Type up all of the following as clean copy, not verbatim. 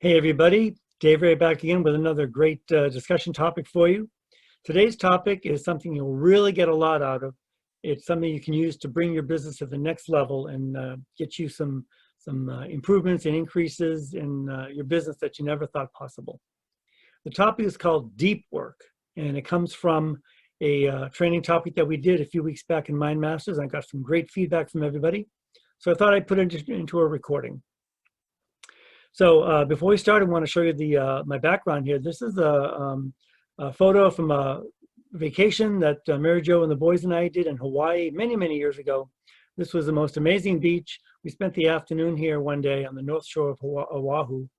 Hey everybody, Dave Ray back again with another great discussion topic for you. Today's topic is something you'll really get a lot out of. It's something you can use to bring your business to the next level and get you some improvements and increases in your business that you never thought possible. The topic is called deep work, and it comes from a training topic that we did a few weeks back in Mind Masters. I got some great feedback from everybody, so I thought I'd put it into a recording. So before we start, I want to show you my background here. This is a photo from a vacation that Mary Jo and the boys and I did in Hawaii many, many years ago. This was the most amazing beach. We spent the afternoon here one day on the north shore of Oahu,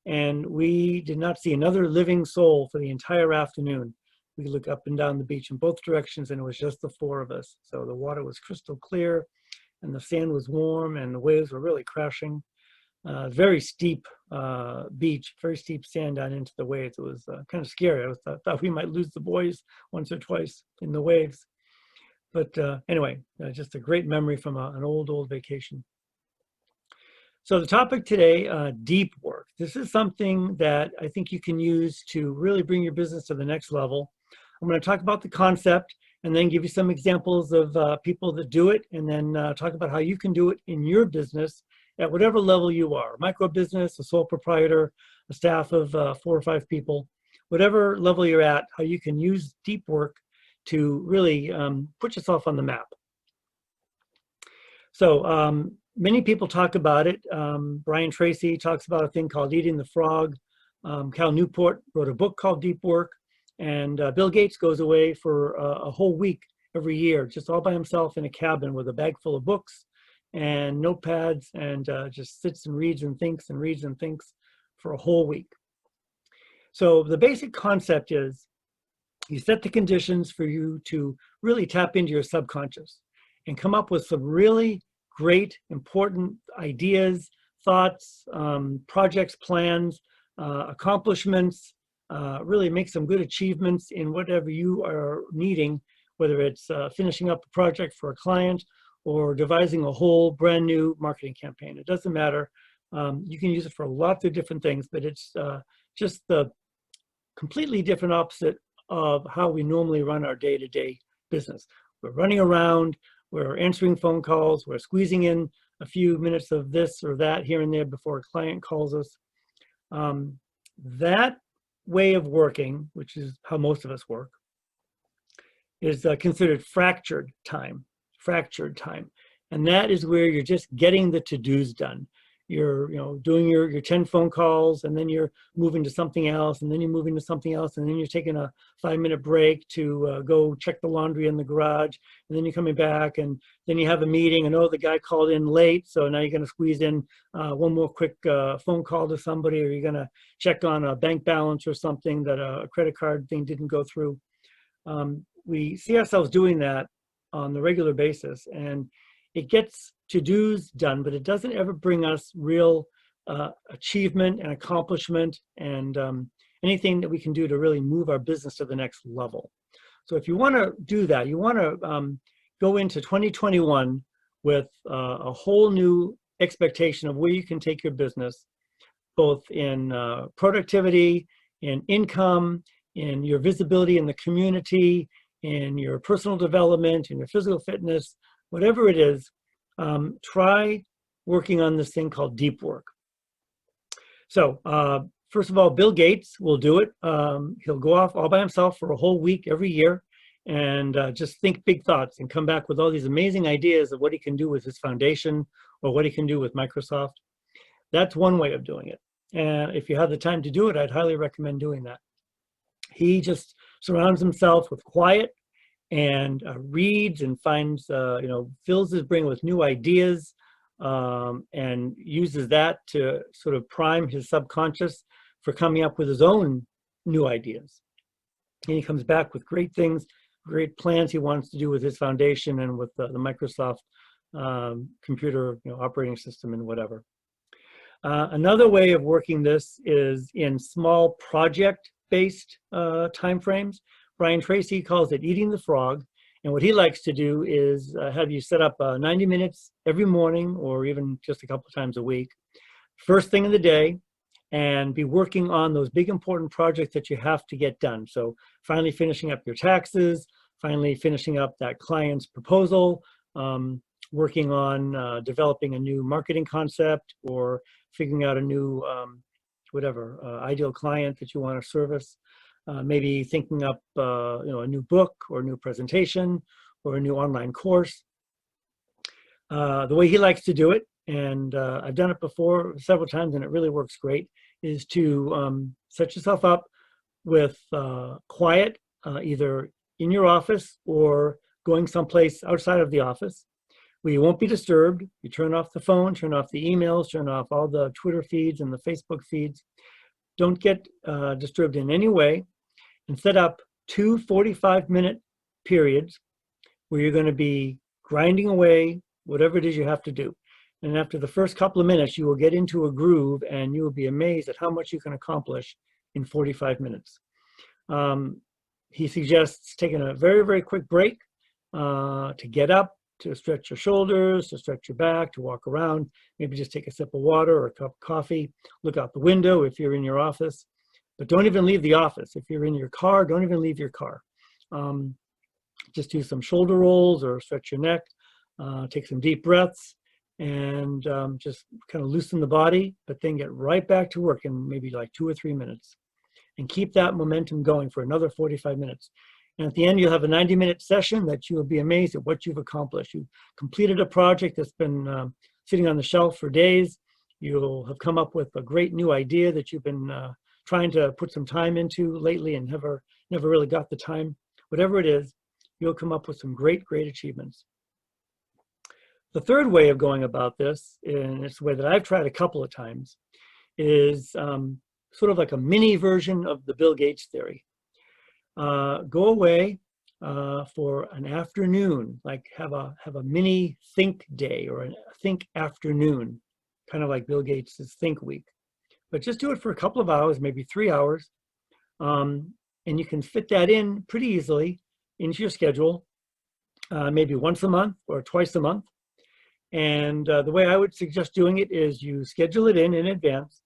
and we did not see another living soul for the entire afternoon. We could look up and down the beach in both directions, and it was just the four of us. So the water was crystal clear, and the sand was warm, and the waves were really crashing. Very steep beach, very steep sand down into the waves. It was kind of scary. I thought we might lose the boys once or twice in the waves. But anyway, just a great memory from an old vacation. So the topic today, deep work. This is something that I think you can use to really bring your business to the next level. I'm going to talk about the concept and then give you some examples of people that do it, and then talk about how you can do it in your business at whatever level you are, a micro business, a sole proprietor, a staff of 4 or 5 people, whatever level you're at, how you can use deep work to really put yourself on the map. So many people talk about it. Brian Tracy talks about a thing called eating the frog. Cal Newport wrote a book called Deep Work. And Bill Gates goes away for a whole week every year, just all by himself in a cabin with a bag full of books and notepads, and just sits and reads and thinks and reads and thinks for a whole week. So the basic concept is you set the conditions for you to really tap into your subconscious and come up with some really great, important ideas, thoughts, projects, plans, accomplishments, really make some good achievements in whatever you are needing, whether it's finishing up a project for a client or devising a whole brand new marketing campaign. It doesn't matter. You can use it for lots of different things, but it's just the completely different opposite of how we normally run our day-to-day business. We're running around, we're answering phone calls, we're squeezing in a few minutes of this or that here and there before a client calls us. That way of working, which is how most of us work, is considered fractured time. And that is where you're just getting the to-dos done. You're doing your 10 phone calls, and then you're moving to something else, and then you're moving to something else, and then you're taking a 5-minute break to go check the laundry in the garage, and then you're coming back, and then you have a meeting, and oh, the guy called in late, so now you're going to squeeze in one more quick phone call to somebody, or you're going to check on a bank balance or something that a credit card thing didn't go through. We see ourselves doing that on the regular basis, and it gets to-dos done, but it doesn't ever bring us real achievement and accomplishment and anything that we can do to really move our business to the next level. So if you want to do that, you want to go into 2021 with a whole new expectation of where you can take your business, both in productivity, in income, in your visibility in the community, in your personal development, in your physical fitness, whatever it is. Try working on this thing called deep work. So first of all, Bill Gates will do it. He'll go off all by himself for a whole week every year and just think big thoughts and come back with all these amazing ideas of what he can do with his foundation or what he can do with Microsoft. That's one way of doing it. And if you have the time to do it, I'd highly recommend doing that. He just surrounds himself with quiet and reads and finds, fills his brain with new ideas and uses that to sort of prime his subconscious for coming up with his own new ideas. And he comes back with great things, great plans he wants to do with his foundation and with the Microsoft computer operating system and whatever. Another way of working this is in small project-based timeframes. Brian Tracy calls it eating the frog. And what he likes to do is have you set up 90 minutes every morning or even just a couple of times a week, first thing in the day, and be working on those big important projects that you have to get done. So finally finishing up your taxes, finally finishing up that client's proposal, working on developing a new marketing concept, or figuring out a new ideal client that you want to service. Maybe thinking up a new book or a new presentation or a new online course. The way he likes to do it, and I've done it before several times and it really works great, is to set yourself up with quiet, either in your office or going someplace outside of the office where you won't be disturbed. You turn off the phone, turn off the emails, turn off all the Twitter feeds and the Facebook feeds. Don't get disturbed in any way, and set up 2 45-minute periods where you're going to be grinding away whatever it is you have to do. And after the first couple of minutes, you will get into a groove and you will be amazed at how much you can accomplish in 45 minutes. He suggests taking a very, very quick break to get up, to stretch your shoulders, to stretch your back, to walk around, maybe just take a sip of water or a cup of coffee, look out the window if you're in your office, but don't even leave the office. If you're in your car, don't even leave your car. Just do some shoulder rolls or stretch your neck, take some deep breaths, and just kind of loosen the body, but then get right back to work in maybe like 2 or 3 minutes, and keep that momentum going for another 45 minutes. And at the end, you'll have a 90-minute session that you will be amazed at what you've accomplished. You've completed a project that's been sitting on the shelf for days. You'll have come up with a great new idea that you've been trying to put some time into lately and never really got the time. Whatever it is, you'll come up with some great achievements. The third way of going about this, and it's the way that I've tried a couple of times, is sort of like a mini version of the Bill Gates theory. Go away for an afternoon, like have a mini think day or a think afternoon, kind of like Bill Gates' think week. But just do it for a couple of hours, maybe 3 hours, and you can fit that in pretty easily into your schedule, maybe once a month or twice a month. And the way I would suggest doing it is you schedule it in advance.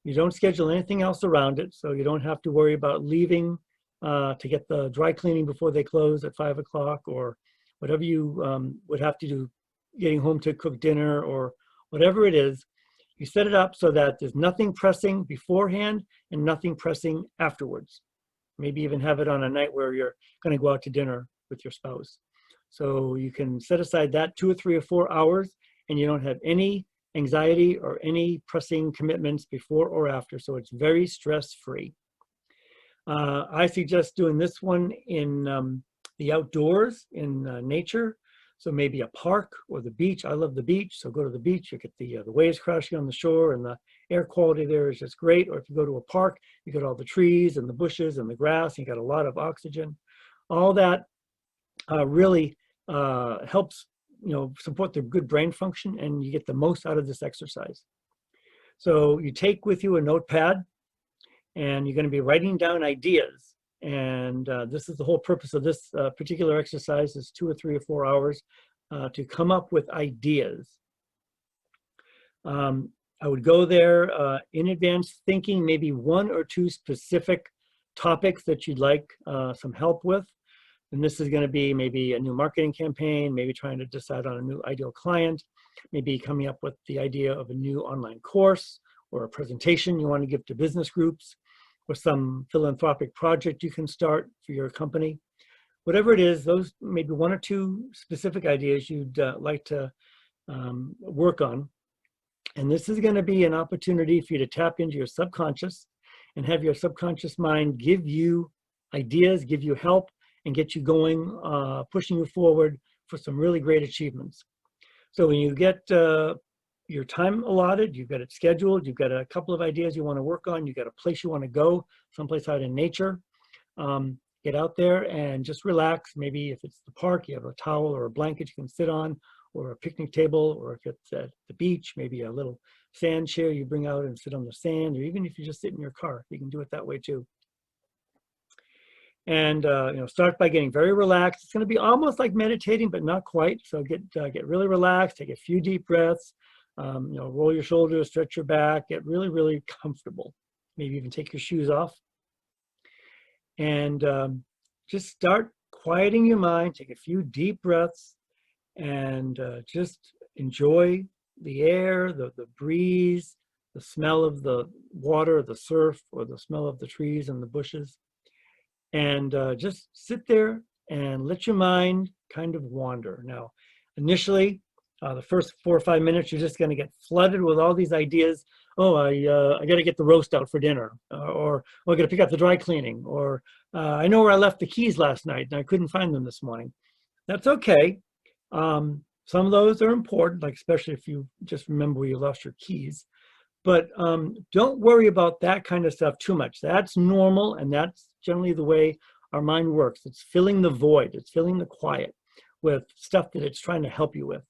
You don't schedule anything else around it, so you don't have to worry about leaving to get the dry cleaning before they close at 5 o'clock, or whatever you would have to do, getting home to cook dinner or whatever it is. You set it up so that there's nothing pressing beforehand and nothing pressing afterwards. Maybe even have it on a night where you're going to go out to dinner with your spouse. So you can set aside that 2 or 3 or 4 hours, and you don't have any anxiety or any pressing commitments before or after. So it's very stress-free. I suggest doing this one in the outdoors, in nature. So maybe a park or the beach. I love the beach, so go to the beach. You get the waves crashing on the shore, and the air quality there is just great. Or if you go to a park, you get all the trees and the bushes and the grass, and you got a lot of oxygen. All that really helps, support the good brain function, and you get the most out of this exercise. So you take with you a notepad, and you're going to be writing down ideas. And this is the whole purpose of this particular exercise, is 2 or 3 or 4 hours to come up with ideas. I would go there in advance thinking maybe 1 or 2 specific topics that you'd like some help with. And this is going to be maybe a new marketing campaign, maybe trying to decide on a new ideal client, maybe coming up with the idea of a new online course or a presentation you want to give to business groups, or some philanthropic project you can start for your company. Whatever it is, those maybe 1 or 2 specific ideas you'd like to work on. And this is going to be an opportunity for you to tap into your subconscious and have your subconscious mind give you ideas, give you help, and get you going, pushing you forward for some really great achievements. So when you get your time allotted, you've got it scheduled, you've got a couple of ideas you want to work on, you've got a place you want to go, someplace out in nature, get out there and just relax. Maybe if it's the park, you have a towel or a blanket you can sit on, or a picnic table, or if it's at the beach, maybe a little sand chair you bring out and sit on the sand, or even if you just sit in your car, you can do it that way too. And start by getting very relaxed. It's going to be almost like meditating, but not quite. So get really relaxed, take a few deep breaths, Roll your shoulders, stretch your back, get really, really comfortable. Maybe even take your shoes off. And just start quieting your mind, take a few deep breaths, and just enjoy the air, the breeze, the smell of the water, the surf, or the smell of the trees and the bushes. And just sit there and let your mind kind of wander. Now, initially, the first 4 or 5 minutes, you're just going to get flooded with all these ideas. Oh, I got to get the roast out for dinner, or oh, I got to pick up the dry cleaning, or I know where I left the keys last night and I couldn't find them this morning. That's okay. Some of those are important, like especially if you just remember where you lost your keys. But don't worry about that kind of stuff too much. That's normal, and that's generally the way our mind works. It's filling the void. It's filling the quiet with stuff that it's trying to help you with.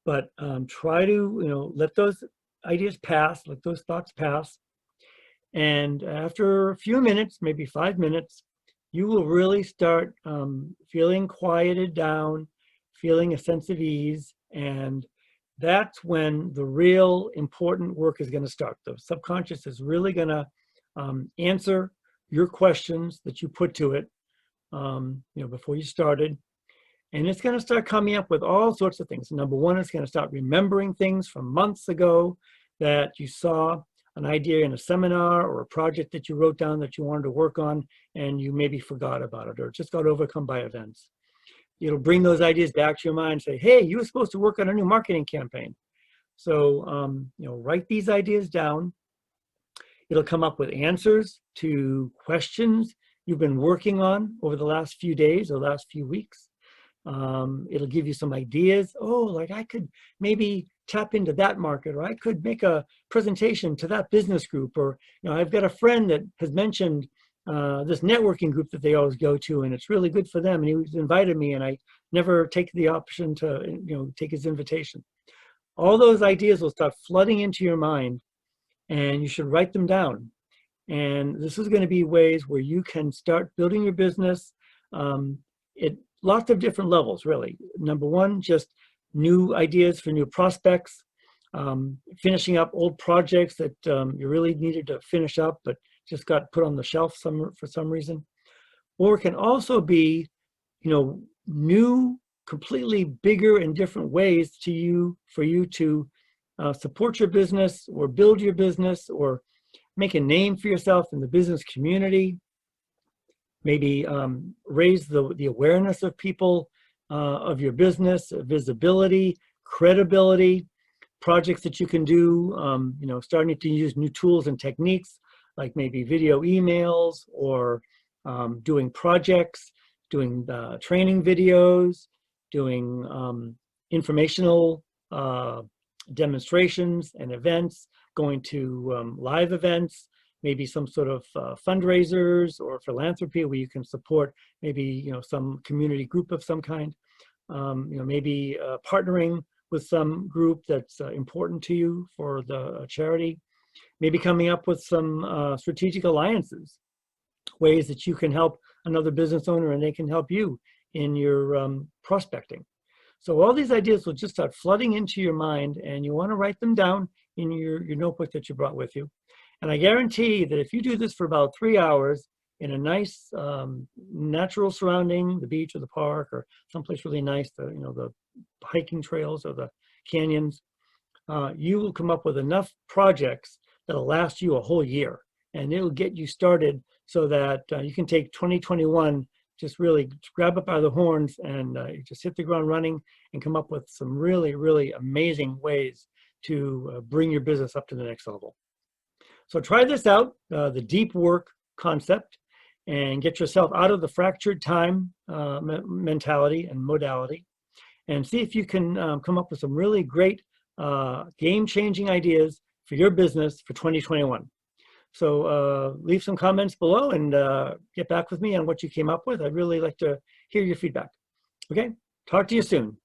But try to, let those ideas pass, let those thoughts pass. And after a few minutes, maybe 5 minutes, you will really start feeling quieted down, feeling a sense of ease. And that's when the real important work is going to start. The subconscious is really going to answer your questions that you put to it, before you started. And it's going to start coming up with all sorts of things. Number one, it's going to start remembering things from months ago that you saw an idea in a seminar or a project that you wrote down that you wanted to work on, and you maybe forgot about it or just got overcome by events. It'll bring those ideas back to your mind and say, hey, you were supposed to work on a new marketing campaign. So, write these ideas down. It'll come up with answers to questions you've been working on over the last few days or last few weeks. It'll give you some ideas. Oh, like I could maybe tap into that market, or I could make a presentation to that business group, or I've got a friend that has mentioned this networking group that they always go to, and it's really good for them, and he's invited me, and I never take the option to take his invitation. All those ideas will start flooding into your mind, and you should write them down. And this is going to be ways where you can start building your business at lots of different levels, really. Number one, just new ideas for new prospects, finishing up old projects that you really needed to finish up but just got put on the shelf for some reason. Or it can also be, new, completely bigger and different ways for you to support your business or build your business or make a name for yourself in the business community. Maybe raise the awareness of people, of your business, visibility, credibility, projects that you can do, starting to use new tools and techniques like maybe video emails or doing projects, doing training videos, doing informational demonstrations and events, going to live events, maybe some sort of fundraisers or philanthropy where you can support maybe some community group of some kind, maybe partnering with some group that's important to you for the charity, maybe coming up with some strategic alliances, ways that you can help another business owner and they can help you in your prospecting. So all these ideas will just start flooding into your mind, and you want to write them down in your notebook that you brought with you. And I guarantee that if you do this for about 3 hours in a nice natural surrounding, the beach or the park or someplace really nice, the hiking trails or the canyons, you will come up with enough projects that'll last you a whole year, and it'll get you started so that you can take 2021, just really grab it by the horns and just hit the ground running and come up with some really, really amazing ways to bring your business up to the next level. So try this out, the deep work concept, and get yourself out of the fractured time mentality and modality, and see if you can come up with some really great game-changing ideas for your business for 2021. So leave some comments below and get back with me on what you came up with. I'd really like to hear your feedback. Okay, talk to you soon.